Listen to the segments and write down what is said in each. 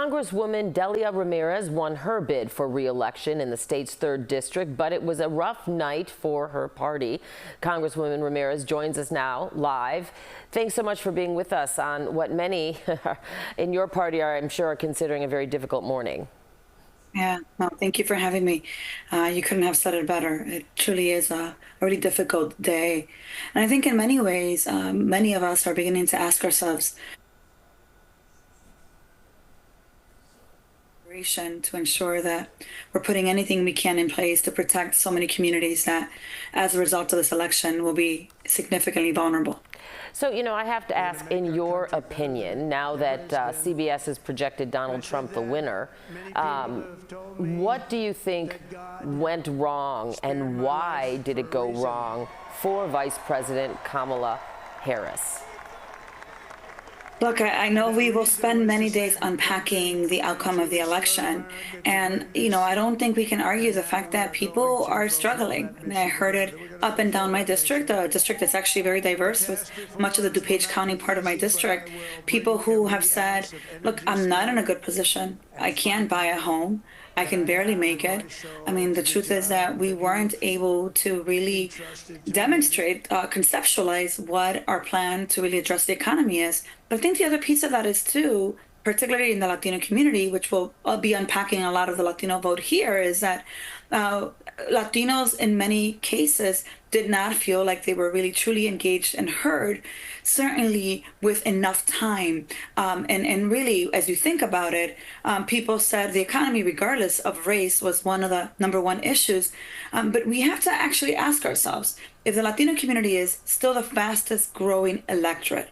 Congresswoman Delia Ramirez won her bid for re-election in the state's 3rd district, but it was a rough night for her party. Congresswoman Ramirez joins us now live. Thanks so much for being with us on what many in your party are, I'm sure, are considering a very difficult morning. Yeah, no, thank you for having me. You couldn't have said it better. It truly is a really difficult day. And I think in many ways, many of us are beginning to ask ourselves, to ensure that we're putting anything we can in place to protect so many communities that, as a result of this election, will be significantly vulnerable. So, I have to ask, in your opinion, now that CBS has projected Donald Trump the winner, what do you think went wrong and why did it go wrong for Vice President Kamala Harris? Look, I know we will spend many days unpacking the outcome of the election. And, I don't think we can argue the fact that people are struggling. I mean, I heard it up and down my district, a district that's actually very diverse with much of the DuPage County part of my district. People who have said, look, I'm not in a good position. I can't buy a home. I can barely make it. I mean, the truth is that we weren't able to really demonstrate, conceptualize what our plan to really address the economy is. But I think the other piece of that is too, particularly in the Latino community, which will be unpacking a lot of the Latino vote here, is that Latinos in many cases did not feel like they were really truly engaged and heard, certainly with enough time. And really, as you think about it, people said the economy, regardless of race, was one of the #1 issues. But we have to actually ask ourselves, if the Latino community is still the fastest growing electorate,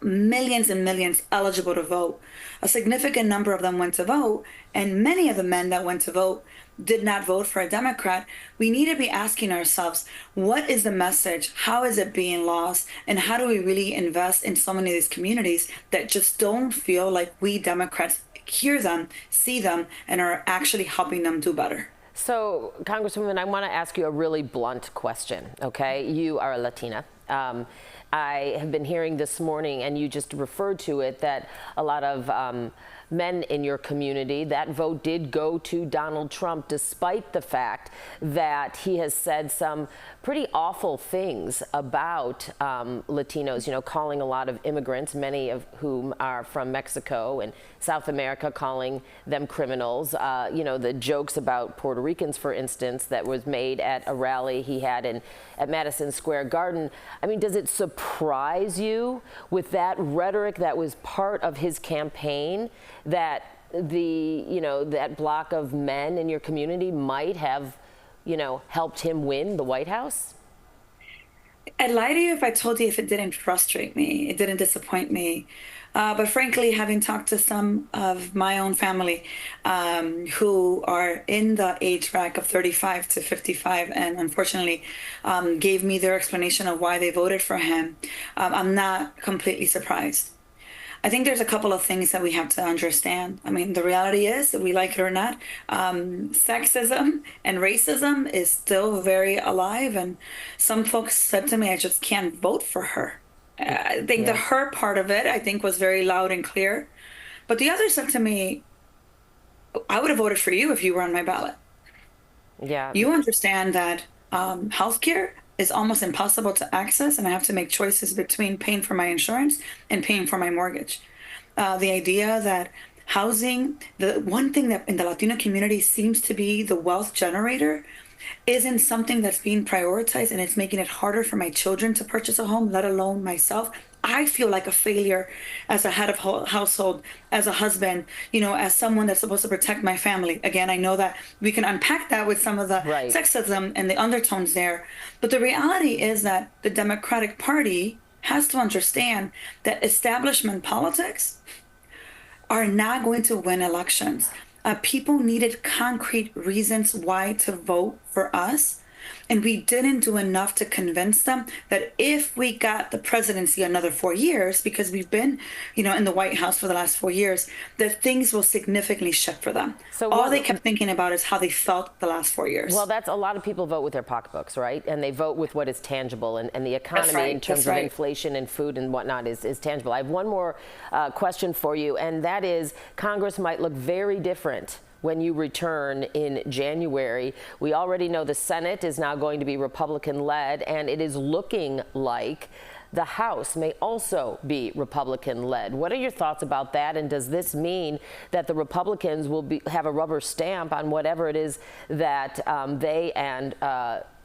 millions and millions eligible to vote, a significant number of them went to vote, and many of the men that went to vote did not vote for a Democrat, we need to be asking ourselves, what is the message? How is it being lost? And how do we really invest in so many of these communities that just don't feel like we Democrats hear them, see them, and are actually helping them do better? So, Congresswoman, I want to ask you a really blunt question, okay? You are a Latina. I have been hearing this morning, and you just referred to it, that a lot of men in your community, that vote did go to Donald Trump, despite the fact that he has said some pretty awful things about Latinos, calling a lot of immigrants, many of whom are from Mexico and South America, calling them criminals. The jokes about Puerto Ricans, for instance, that was made at a rally he had at Madison Square Garden. I mean, does it surprise you with that rhetoric that was part of his campaign, that that block of men in your community might have, helped him win the White House? I'd lie to you if I told you if it didn't frustrate me, it didn't disappoint me. But frankly, having talked to some of my own family who are in the age bracket of 35 to 55, and unfortunately gave me their explanation of why they voted for him, I'm not completely surprised. I think there's a couple of things that we have to understand. I mean, the reality is, we like it or not, sexism and racism is still very alive. And some folks said to me, I just can't vote for her. I think the her part of it, I think, was very loud and clear. But the other said to me, I would have voted for you if you were on my ballot. Yeah. You understand that healthcare is almost impossible to access, and I have to make choices between paying for my insurance and paying for my mortgage. The idea that housing, the one thing that in the Latino community seems to be the wealth generator, isn't something that's being prioritized, and it's making it harder for my children to purchase a home, let alone myself. I feel like a failure as a head of household, as a husband, as someone that's supposed to protect my family. Again, I know that we can unpack that with some of the sexism and the undertones there. But the reality is that the Democratic Party has to understand that establishment politics are not going to win elections. People needed concrete reasons why to vote for us. And we didn't do enough to convince them that if we got the presidency another 4 years, because we've been, in the White House for the last 4 years, that things will significantly shift for them. So all they kept thinking about is how they felt the last 4 years. Well, that's a lot of people vote with their pocketbooks, right? And they vote with what is tangible, and the economy right, in terms of inflation and food and whatnot is tangible. I have one more question for you, and that is Congress might look very different when you return in January. We already know the Senate is now going to be Republican-led, and it is looking like the House may also be Republican-led. What are your thoughts about that? And does this mean that the Republicans will have a rubber stamp on whatever it is that they and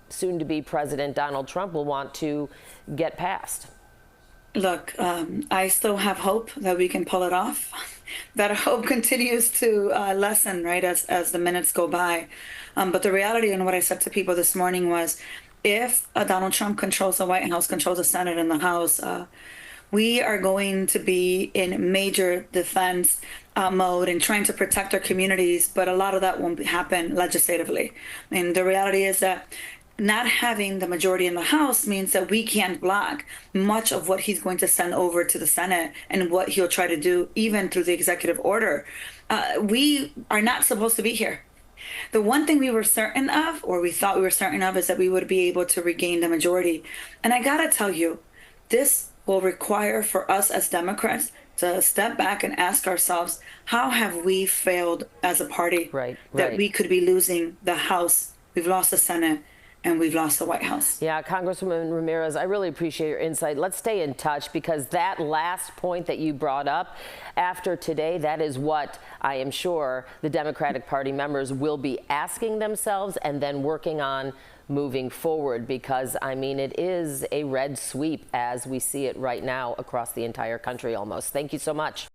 soon-to-be President Donald Trump will want to get passed? Look, I still have hope that we can pull it off. That hope continues to lessen, right, as the minutes go by. But the reality, and what I said to people this morning was, if Donald Trump controls the White House, controls the Senate and the House, we are going to be in major defense mode and trying to protect our communities. But a lot of that won't happen legislatively. I mean, the reality is that not having the majority in the House means that we can't block much of what he's going to send over to the Senate and what he'll try to do, even through the executive order. We are not supposed to be here. The one thing we were certain of, or we thought we were certain of, is that we would be able to regain the majority. And I gotta tell you, this will require for us as Democrats to step back and ask ourselves, how have we failed as a party? That we could be losing the House, we've lost the Senate, and we've lost the White House. Yeah, Congresswoman Ramirez, I really appreciate your insight. Let's stay in touch, because that last point that you brought up after today, that is what I am sure the Democratic Party members will be asking themselves and then working on moving forward, because, I mean, it is a red sweep as we see it right now across the entire country almost. Thank you so much.